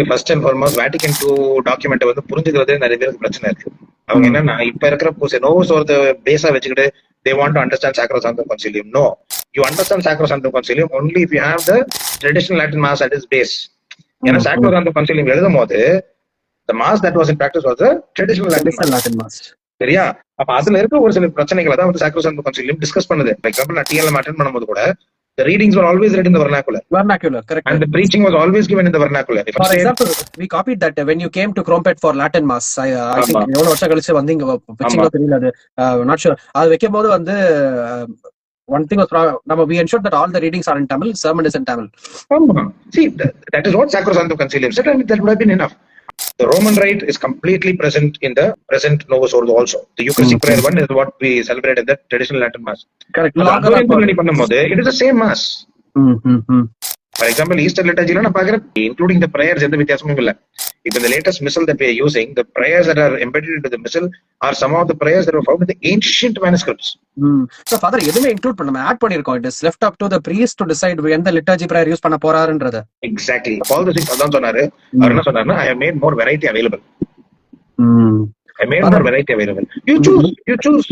First and foremost Vatican II document வந்து புரிஞ்சுக்கிறதே நிறைய பேருக்கு பிரச்சனை இருக்கு. அவங்க என்னன்னா இப்ப இருக்கிற நோவோஸ் ஒரு பேஸா வச்சுக்கிட்டு they want to understand Sacrosanctum Concilium. No, you understand Sacrosanctum Concilium only if you have the traditional Latin Mass at its base. ஏன்னா Sacrosanctum Concilium எழுதும் போது the Mass that was in practice was the traditional Latin Mass. சரியா? அப்ப அதுல இருக்க ஒரு சில பிரச்சனைகளை தான் வந்து Sacrosanctum Concilium டிஸ்கஸ் பண்ணுது. ஃபார் எக்ஸாம்பிள் நான் TLM அட்டெண்ட் பண்ணும்போது கூட the readings were always read in the vernacular. Correct. And the preaching was always given in the vernacular. For example, we copied that when you came to Crompet for Latin Mass. I think எவ்வளவு வருஷம் கழிச்சு வந்தீங்க வெச்சிங்க தெரியல அது not sure. அது வைக்கும்போது வந்து one thing was we ensured that all the readings are in Tamil, sermon is in Tamil. See, that is what Sacrosanctum Concilium said, and that would have been enough. The Roman rite is completely present in the present Novus Ordo also. The Eucharistic prayer one is what we celebrate in the traditional Latin Mass. Correct. It is the same Mass. For example, Easter liturgy, including the prayers, if in the latest missal that we are using, the prayers that are embedded into the missal are some of the prayers that were found in the ancient manuscripts. So, Father, எதுமே include பண்ணாம add பண்ணிருக்கோம். It is left up to the priest to decide when the liturgy prayer use பண்ண போறாருன்றது. Exactly. All the things அதான் சொன்னாரு. அவர் என்ன சொன்னாருன்னா, I have made more variety available. I made more variety available. You choose.